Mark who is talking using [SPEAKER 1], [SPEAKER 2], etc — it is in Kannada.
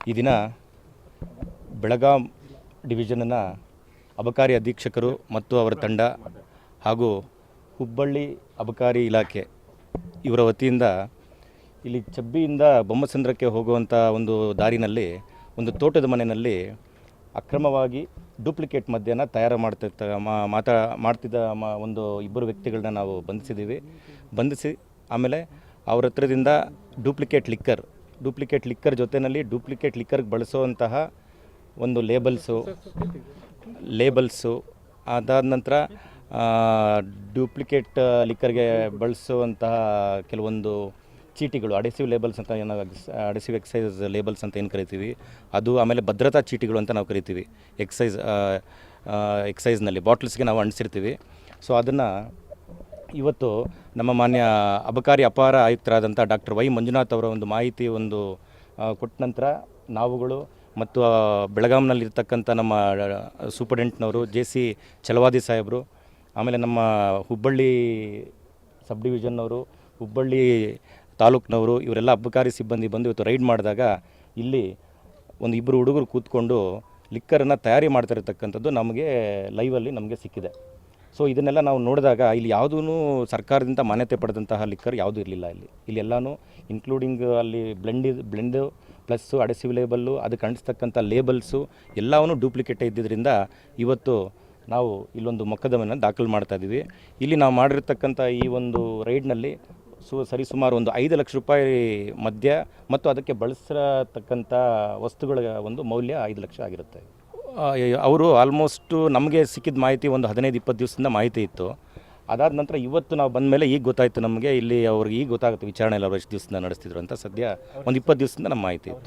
[SPEAKER 1] ಈ ದಿನ ಬೆಳಗಾಂ ಡಿವಿಷನ್ನ ಅಬಕಾರಿ ಅಧೀಕ್ಷಕರು ಮತ್ತು ಅವರ ತಂಡ ಹಾಗೂ ಹುಬ್ಬಳ್ಳಿ ಅಬಕಾರಿ ಇಲಾಖೆ ಇವರ ವತಿಯಿಂದ ಇಲ್ಲಿ ಚಬ್ಬಿಯಿಂದ ಬೊಮ್ಮಸಂದ್ರಕ್ಕೆ ಹೋಗುವಂಥ ಒಂದು ದಾರಿನಲ್ಲಿ ಒಂದು ತೋಟದ ಮನೆಯಲ್ಲಿ ಅಕ್ರಮವಾಗಿ ಡೂಪ್ಲಿಕೇಟ್ ಮದ್ಯನ ತಯಾರು ಮಾಡ್ತಿದ್ದ ಒಂದು ಇಬ್ಬರು ವ್ಯಕ್ತಿಗಳನ್ನ ನಾವು ಬಂಧಿಸಿ ಆಮೇಲೆ ಅವರ ಹತ್ರದಿಂದ ಡೂಪ್ಲಿಕೇಟ್ ಲಿಕ್ಕರ್ ಜೊತೆಯಲ್ಲಿ ಡೂಪ್ಲಿಕೇಟ್ ಲಿಕ್ಕರ್ಗೆ ಬಳಸುವಂತಹ ಒಂದು ಲೇಬಲ್ಸು ಅದಾದ ನಂತರ ಡೂಪ್ಲಿಕೇಟ್ ಲಿಕ್ಕರ್ಗೆ ಬಳಸುವಂತಹ ಕೆಲವೊಂದು ಚೀಟಿಗಳು ಅಡೆಸಿವ್ ಲೇಬಲ್ಸ್ ಅಂತ ಅಡೆಸಿವ್ ಎಕ್ಸೈಸ್ ಲೇಬಲ್ಸ್ ಅಂತ ಏನು ಕರಿತೀವಿ ಅದು, ಆಮೇಲೆ ಭದ್ರತಾ ಚೀಟಿಗಳು ಅಂತ ನಾವು ಕರಿತೀವಿ ಎಕ್ಸೈಸ್ನಲ್ಲಿ ಬಾಟ್ಲ್ಸ್ಗೆ ನಾವು ಅಂಟಿಸಿರ್ತೀವಿ. ಸೊ ಅದನ್ನು ಇವತ್ತು ನಮ್ಮ ಮಾನ್ಯ ಅಬಕಾರಿ ಅಪಾರ ಆಯುಕ್ತರಾದಂಥ ಡಾಕ್ಟರ್ ವೈ ಮಂಜುನಾಥ್ ಅವರ ಒಂದು ಮಾಹಿತಿ ಕೊಟ್ಟ ನಂತರ ನಾವುಗಳು ಮತ್ತು ಬೆಳಗಾಂನಲ್ಲಿರ್ತಕ್ಕಂಥ ನಮ್ಮ ಸೂಪರ್ಡೆಂಟ್ನವರು JC ಛಲವಾದಿ ಸಾಹೇಬರು, ಆಮೇಲೆ ನಮ್ಮ ಹುಬ್ಬಳ್ಳಿ ಸಬ್ ಡಿವಿಷನ್ನವರು, ಹುಬ್ಬಳ್ಳಿ ತಾಲೂಕಿನವರು, ಇವರೆಲ್ಲ ಅಬಕಾರಿ ಸಿಬ್ಬಂದಿ ಬಂದು ಇವತ್ತು ರೈಡ್ ಮಾಡಿದಾಗ ಇಲ್ಲಿ ಒಂದು ಇಬ್ಬರು ಹುಡುಗರು ಕೂತ್ಕೊಂಡು ಲಿಕ್ಕರನ್ನು ತಯಾರಿ ಮಾಡ್ತಾಯಿರ್ತಕ್ಕಂಥದ್ದು ನಮಗೆ ಲೈವಲ್ಲಿ ನಮಗೆ ಸಿಕ್ಕಿದೆ. ಸೊ ಇದನ್ನೆಲ್ಲ ನಾವು ನೋಡಿದಾಗ ಇಲ್ಲಿ ಯಾವುದೂ ಸರ್ಕಾರದಿಂದ ಮಾನ್ಯತೆ ಪಡೆದಂತಹ ಲಿಕ್ಕರ್ ಯಾವುದೂ ಇರಲಿಲ್ಲ. ಇಲ್ಲಿ ಎಲ್ಲನೂ ಇನ್ಕ್ಲೂಡಿಂಗ್ ಅಲ್ಲಿ ಬ್ಲೆಂಡು ಪ್ಲಸ್ಸು ಅಡೆಸಿವ್ ಲೇಬಲ್ಲು, ಅದಕ್ಕೆ ಅಂಟಿಸ್ತಕ್ಕಂಥ ಲೇಬಲ್ಸು ಎಲ್ಲವೂ ಡೂಪ್ಲಿಕೇಟ್ ಇದ್ದಿದ್ದರಿಂದ ಇವತ್ತು ನಾವು ಇಲ್ಲೊಂದು ಮೊಕದ್ದಮೆಯನ್ನು ದಾಖಲು ಮಾಡ್ತಾಯಿದ್ದೀವಿ. ಇಲ್ಲಿ ನಾವು ಮಾಡಿರ್ತಕ್ಕಂಥ ಈ ಒಂದು ರೈಡ್ನಲ್ಲಿ ಸರಿಸುಮಾರು ಒಂದು 5 ಲಕ್ಷ ರೂಪಾಯಿ ಮದ್ಯ ಮತ್ತು ಅದಕ್ಕೆ ಬಳಸಿರತಕ್ಕಂಥ ವಸ್ತುಗಳ ಒಂದು ಮೌಲ್ಯ 5 ಲಕ್ಷ ಆಗಿರುತ್ತೆ. ಅವರು ಆಲ್ಮೋಸ್ಟು ನಮಗೆ ಸಿಕ್ಕಿದ ಮಾಹಿತಿ ಒಂದು 15-20 ದಿವಸದಿಂದ ಮಾಹಿತಿ ಇತ್ತು. ಅದಾದ ನಂತರ ಇವತ್ತು ನಾವು ಬಂದ ಮೇಲೆ ಈಗ ಗೊತ್ತಾಯಿತು ನಮಗೆ, ಇಲ್ಲಿ ಅವ್ರಿಗೆ ಈಗ ಗೊತ್ತಾಗುತ್ತೆ ವಿಚಾರಣೆಯಲ್ಲಿ ಅವರು ಎಷ್ಟು ದಿವಸದಿಂದ ನಡೆಸ್ತಿದ್ರು ಅಂತ. ಸದ್ಯ ಒಂದು 20 ದಿವಸದಿಂದ ನಮ್ಮ ಮಾಹಿತಿ ಇತ್ತು.